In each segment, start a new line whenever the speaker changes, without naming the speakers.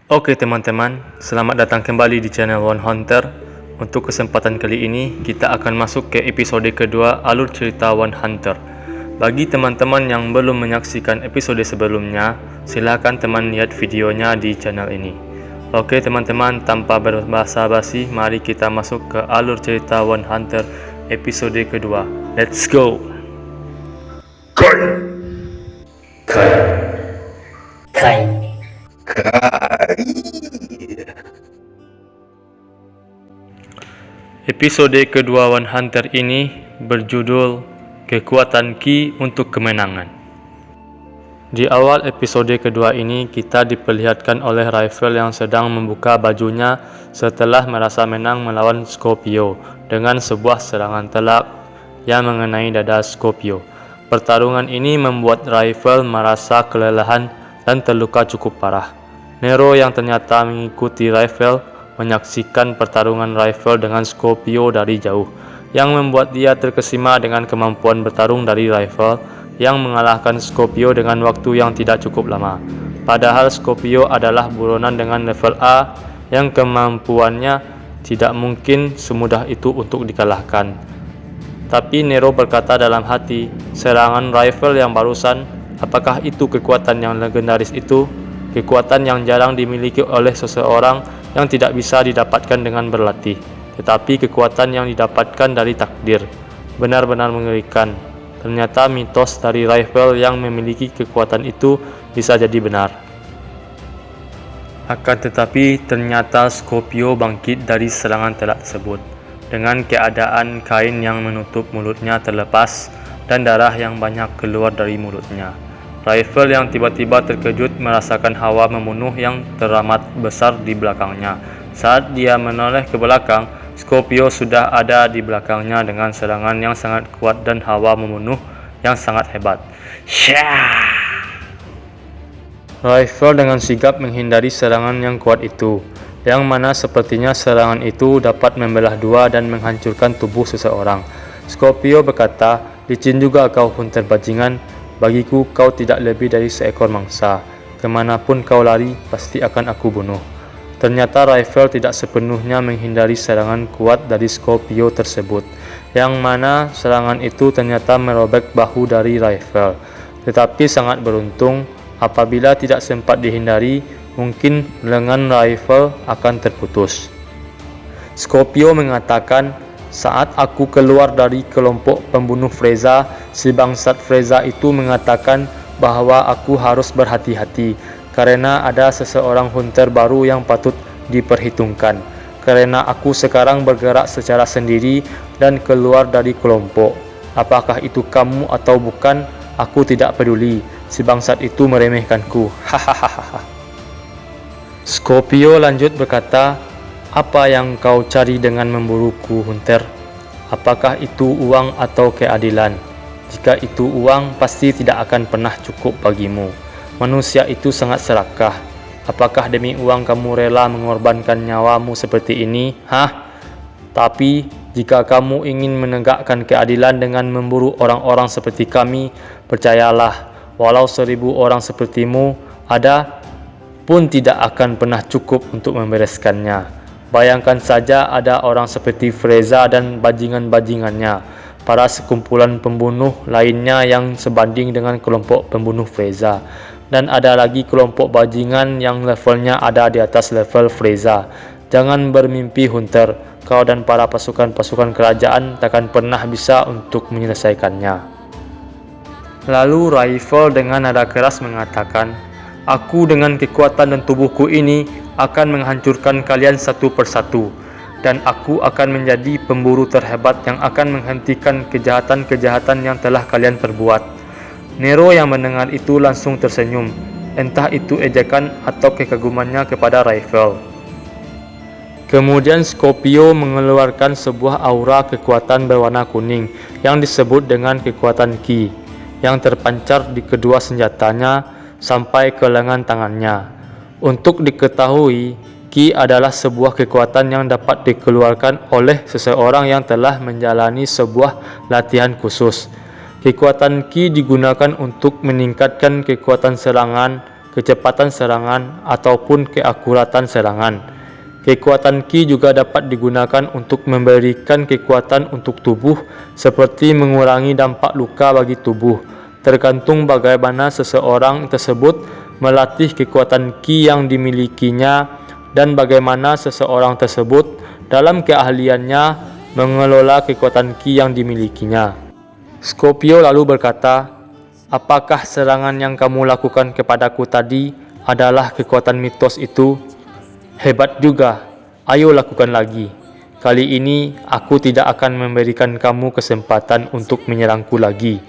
Oke teman-teman, selamat datang kembali di channel One Hunter. Untuk kesempatan kali ini, kita akan masuk ke episode kedua alur cerita One Hunter. Bagi teman-teman yang belum menyaksikan episode sebelumnya, silakan teman lihat videonya di channel ini. Oke teman-teman, tanpa berbasa-basi, mari kita masuk ke alur cerita One Hunter episode kedua. Let's go!
Kai.
Episode kedua One Hunter ini berjudul Kekuatan Ki untuk Kemenangan. Di awal episode kedua ini, kita diperlihatkan oleh Rifle yang sedang membuka bajunya setelah merasa menang melawan Scorpio dengan sebuah serangan telak yang mengenai dada Scorpio. Pertarungan ini membuat Rifle merasa kelelahan dan terluka cukup parah. Nero yang ternyata mengikuti Rifle menyaksikan pertarungan Rifle dengan Scorpio dari jauh, yang membuat dia terkesima dengan kemampuan bertarung dari Rifle yang mengalahkan Scorpio dengan waktu yang tidak cukup lama. Padahal Scorpio adalah buronan dengan level A yang kemampuannya tidak mungkin semudah itu untuk dikalahkan. Tapi Nero berkata dalam hati, serangan Rifle yang barusan, apakah itu kekuatan yang legendaris itu? Kekuatan yang jarang dimiliki oleh seseorang yang tidak bisa didapatkan dengan berlatih, tetapi kekuatan yang didapatkan dari takdir. Benar-benar mengerikan. Ternyata mitos dari Rifle yang memiliki kekuatan itu bisa jadi benar. Akan tetapi ternyata Scorpio bangkit dari serangan telak tersebut dengan keadaan kain yang menutup mulutnya terlepas dan darah yang banyak keluar dari mulutnya. Rifle yang tiba-tiba terkejut merasakan hawa membunuh yang teramat besar di belakangnya. Saat dia menoleh ke belakang, Scorpio sudah ada di belakangnya dengan serangan yang sangat kuat dan hawa membunuh yang sangat hebat. Syah! Rifle dengan sigap menghindari serangan yang kuat itu, yang mana sepertinya serangan itu dapat membelah dua dan menghancurkan tubuh seseorang. Scorpio berkata, "Licin juga kau hunter bajingan. Bagiku kau tidak lebih dari seekor mangsa. Kemanapun kau lari, pasti akan aku bunuh." Ternyata Rifle tidak sepenuhnya menghindari serangan kuat dari Scorpio tersebut, yang mana serangan itu ternyata merobek bahu dari Rifle. Tetapi sangat beruntung, apabila tidak sempat dihindari, mungkin lengan Rifle akan terputus. Scorpio mengatakan, "Saat aku keluar dari kelompok pembunuh Freza, si bangsat Freza itu mengatakan bahwa aku harus berhati-hati karena ada seseorang hunter baru yang patut diperhitungkan. Karena aku sekarang bergerak secara sendiri dan keluar dari kelompok. Apakah itu kamu atau bukan, aku tidak peduli." Si bangsat itu meremehkanku. Hahaha. Scorpio lanjut berkata, "Apa yang kau cari dengan memburuku, Hunter? Apakah itu uang atau keadilan? Jika itu uang, pasti tidak akan pernah cukup bagimu. Manusia itu sangat serakah. Apakah demi uang kamu rela mengorbankan nyawamu seperti ini? Hah? Tapi, jika kamu ingin menegakkan keadilan dengan memburu orang-orang seperti kami, percayalah, walau 1000 orang sepertimu ada, pun tidak akan pernah cukup untuk membereskannya. Bayangkan saja ada orang seperti Freza dan bajingan-bajingannya, para sekumpulan pembunuh lainnya yang sebanding dengan kelompok pembunuh Freza. Dan ada lagi kelompok bajingan yang levelnya ada di atas level Freza. Jangan bermimpi, Hunter, kau dan para pasukan-pasukan kerajaan takkan pernah bisa untuk menyelesaikannya." Lalu Rifle dengan nada keras mengatakan, "Aku dengan kekuatan dan tubuhku ini akan menghancurkan kalian satu persatu, dan aku akan menjadi pemburu terhebat yang akan menghentikan kejahatan-kejahatan yang telah kalian perbuat." Nero yang mendengar itu langsung tersenyum, entah itu ejekan atau kekagumannya kepada Rifle. Kemudian Scorpio mengeluarkan sebuah aura kekuatan berwarna kuning yang disebut dengan kekuatan Ki, yang terpancar di kedua senjatanya sampai ke lengan tangannya. Untuk diketahui, Ki adalah sebuah kekuatan yang dapat dikeluarkan oleh seseorang yang telah menjalani sebuah latihan khusus. Kekuatan Ki digunakan untuk meningkatkan kekuatan serangan, kecepatan serangan, ataupun keakuratan serangan. Kekuatan Ki juga dapat digunakan untuk memberikan kekuatan untuk tubuh, seperti mengurangi dampak luka bagi tubuh, tergantung bagaimana seseorang tersebut melatih kekuatan Ki yang dimilikinya dan bagaimana seseorang tersebut dalam keahliannya mengelola kekuatan Ki yang dimilikinya. Scorpio lalu berkata, "Apakah serangan yang kamu lakukan kepadaku tadi adalah kekuatan mitos itu? Hebat juga, ayo lakukan lagi. Kali ini aku tidak akan memberikan kamu kesempatan untuk menyerangku lagi.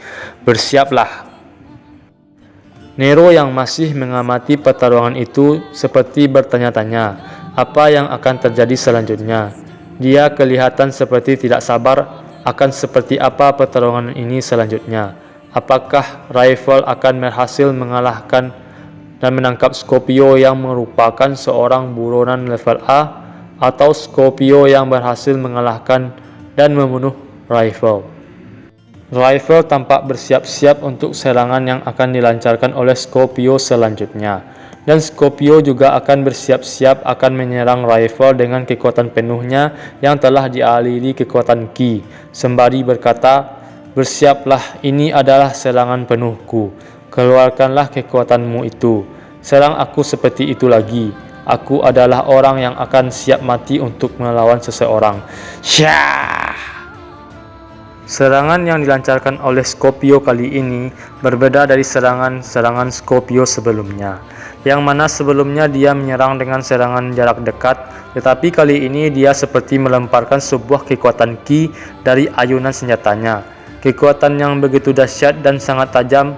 Bersiaplah." Nero yang masih mengamati pertarungan itu seperti bertanya-tanya apa yang akan terjadi selanjutnya. Dia kelihatan seperti tidak sabar akan seperti apa pertarungan ini selanjutnya. Apakah Raifel akan berhasil mengalahkan dan menangkap Scorpio yang merupakan seorang buronan level A, atau Scorpio yang berhasil mengalahkan dan membunuh Raifel? Raifel tampak bersiap-siap untuk serangan yang akan dilancarkan oleh Scorpio selanjutnya, dan Scorpio juga akan bersiap-siap akan menyerang Raifel dengan kekuatan penuhnya yang telah dialiri kekuatan Ki, sembari berkata, "Bersiaplah, ini adalah serangan penuhku. Keluarkanlah kekuatanmu itu. Serang aku seperti itu lagi. Aku adalah orang yang akan siap mati untuk melawan seseorang." Syah! Serangan yang dilancarkan oleh Scorpio kali ini berbeda dari serangan-serangan Scorpio sebelumnya, yang mana sebelumnya dia menyerang dengan serangan jarak dekat, tetapi kali ini dia seperti melemparkan sebuah kekuatan Ki dari ayunan senjatanya. Kekuatan yang begitu dahsyat dan sangat tajam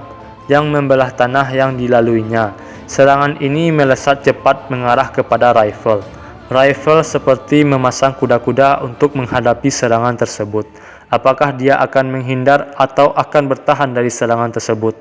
yang membelah tanah yang dilaluinya. Serangan ini melesat cepat mengarah kepada Raifel. Raifel seperti memasang kuda-kuda untuk menghadapi serangan tersebut. Apakah dia akan menghindar atau akan bertahan dari serangan tersebut?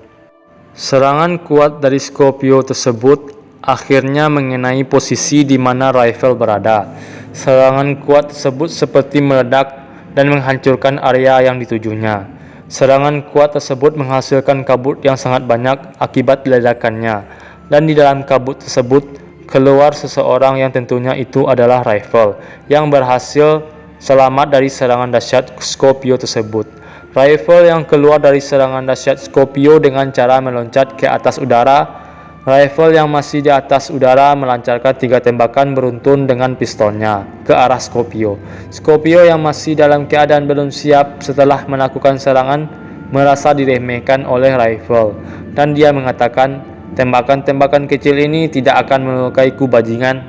Serangan kuat dari Scorpio tersebut akhirnya mengenai posisi di mana Raifel berada. Serangan kuat tersebut seperti meledak dan menghancurkan area yang ditujunya. Serangan kuat tersebut menghasilkan kabut yang sangat banyak akibat ledakannya, dan di dalam kabut tersebut keluar seseorang yang tentunya itu adalah Raifel, yang berhasil selamat dari serangan dahsyat Scorpio tersebut. Raifel yang keluar dari serangan dahsyat Scorpio dengan cara meloncat ke atas udara. Raifel yang masih di atas udara melancarkan 3 tembakan beruntun dengan pistolnya ke arah Scorpio. Scorpio yang masih dalam keadaan belum siap setelah melakukan serangan merasa diremehkan oleh Raifel, dan dia mengatakan, "Tembakan-tembakan kecil ini tidak akan melukaiku, bajingan."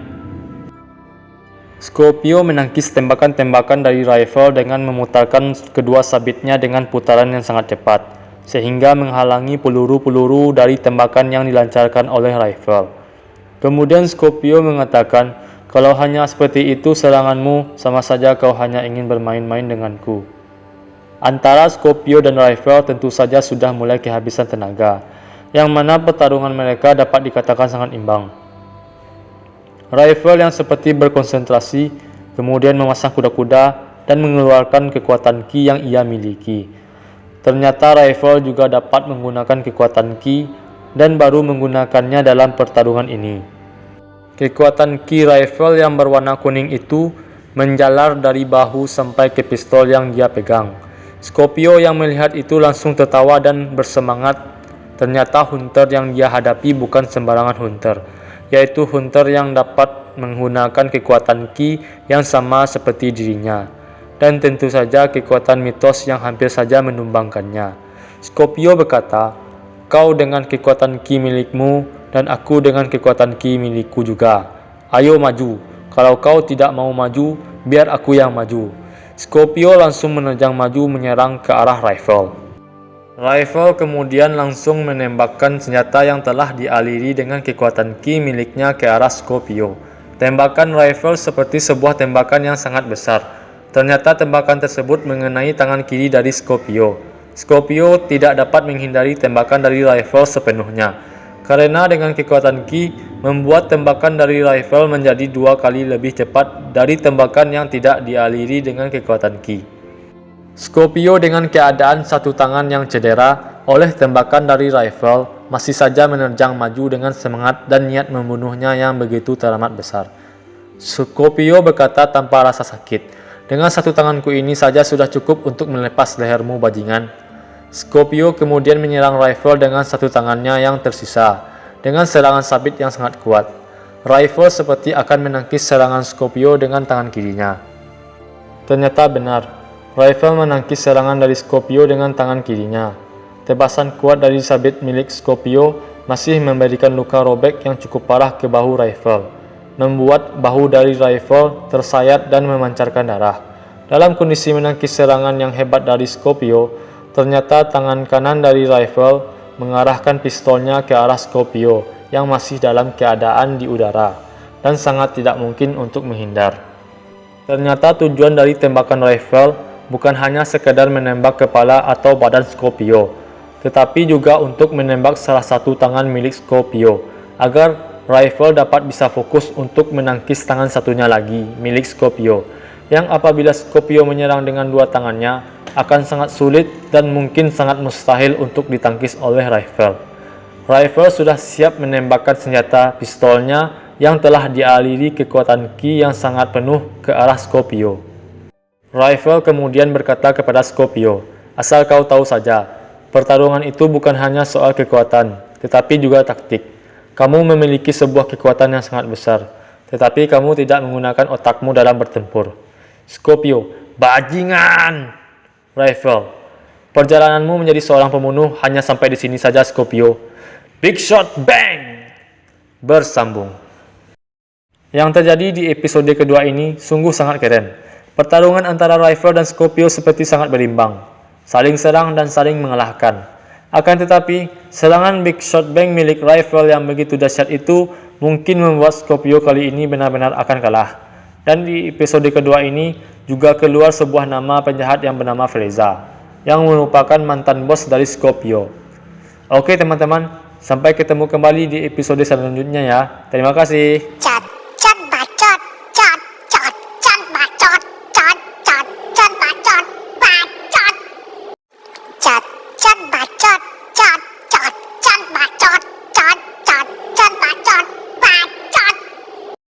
Scorpio menangkis tembakan-tembakan dari Raifel dengan memutarkan kedua sabitnya dengan putaran yang sangat cepat, sehingga menghalangi peluru-peluru dari tembakan yang dilancarkan oleh Raifel. Kemudian Scorpio mengatakan, "Kalau hanya seperti itu seranganmu, sama saja kau hanya ingin bermain-main denganku." Antara Scorpio dan Raifel tentu saja sudah mulai kehabisan tenaga, yang mana pertarungan mereka dapat dikatakan sangat imbang. Raifel yang seperti berkonsentrasi, kemudian memasang kuda-kuda dan mengeluarkan kekuatan Ki yang ia miliki. Ternyata Raifel juga dapat menggunakan kekuatan Ki dan baru menggunakannya dalam pertarungan ini. Kekuatan Ki Raifel yang berwarna kuning itu menjalar dari bahu sampai ke pistol yang dia pegang. Scorpio yang melihat itu langsung tertawa dan bersemangat. Ternyata hunter yang dia hadapi bukan sembarangan hunter, yaitu hunter yang dapat menggunakan kekuatan Ki yang sama seperti dirinya, dan tentu saja kekuatan mitos yang hampir saja menumbangkannya. Scorpio berkata, "Kau dengan kekuatan Ki milikmu, dan aku dengan kekuatan Ki milikku juga. Ayo maju. Kalau kau tidak mau maju, biar aku yang maju." Scorpio langsung menerjang maju menyerang ke arah Raifel. Raifel kemudian langsung menembakkan senjata yang telah dialiri dengan kekuatan Ki miliknya ke arah Scorpio. Tembakan Raifel seperti sebuah tembakan yang sangat besar. Ternyata tembakan tersebut mengenai tangan kiri dari Scorpio. Scorpio tidak dapat menghindari tembakan dari Raifel sepenuhnya, karena dengan kekuatan Ki membuat tembakan dari Raifel menjadi 2 kali lebih cepat dari tembakan yang tidak dialiri dengan kekuatan Ki. Scorpio dengan keadaan satu tangan yang cedera oleh tembakan dari Raifel masih saja menerjang maju dengan semangat dan niat membunuhnya yang begitu teramat besar. Scorpio berkata tanpa rasa sakit, "Dengan satu tanganku ini saja sudah cukup untuk melepas lehermu, bajingan." Scorpio kemudian menyerang Rifle dengan satu tangannya yang tersisa, dengan serangan sabit yang sangat kuat. Rifle seperti akan menangkis serangan Scorpio dengan tangan kirinya. Ternyata benar, Rifle menangkis serangan dari Scorpio dengan tangan kirinya. Tebasan kuat dari sabit milik Scorpio masih memberikan luka robek yang cukup parah ke bahu Rifle, membuat bahu dari Rifle tersayat dan memancarkan darah. Dalam kondisi menangkis serangan yang hebat dari Scorpio, ternyata tangan kanan dari Rifle mengarahkan pistolnya ke arah Scorpio yang masih dalam keadaan di udara dan sangat tidak mungkin untuk menghindar. Ternyata tujuan dari tembakan Rifle bukan hanya sekedar menembak kepala atau badan Scorpio, tetapi juga untuk menembak salah satu tangan milik Scorpio agar Rifle dapat bisa fokus untuk menangkis tangan satunya lagi milik Scorpio, yang apabila Scorpio menyerang dengan dua tangannya akan sangat sulit dan mungkin sangat mustahil untuk ditangkis oleh Rifle. Rifle sudah siap menembakkan senjata pistolnya yang telah dialiri kekuatan ki yang sangat penuh ke arah Scorpio. Rifle kemudian berkata kepada Scorpio, "Asal kau tahu saja, pertarungan itu bukan hanya soal kekuatan, tetapi juga taktik. Kamu memiliki sebuah kekuatan yang sangat besar, tetapi kamu tidak menggunakan otakmu dalam bertempur." Scorpio, "Bajingan!" Rifle, "Perjalananmu menjadi seorang pembunuh hanya sampai di sini saja, Scorpio." Big Shot Bang bersambung. Yang terjadi di episode kedua ini sungguh sangat keren. Pertarungan antara Rifle dan Scorpio seperti sangat berimbang, saling serang dan saling mengalahkan. Akan tetapi, serangan Big Shot Bang milik Rifle yang begitu dahsyat itu mungkin membuat Scorpio kali ini benar-benar akan kalah. Dan di episode kedua ini juga keluar sebuah nama penjahat yang bernama Freza, yang merupakan mantan bos dari Scorpio. Oke teman-teman, sampai ketemu kembali di episode selanjutnya ya. Terima kasih.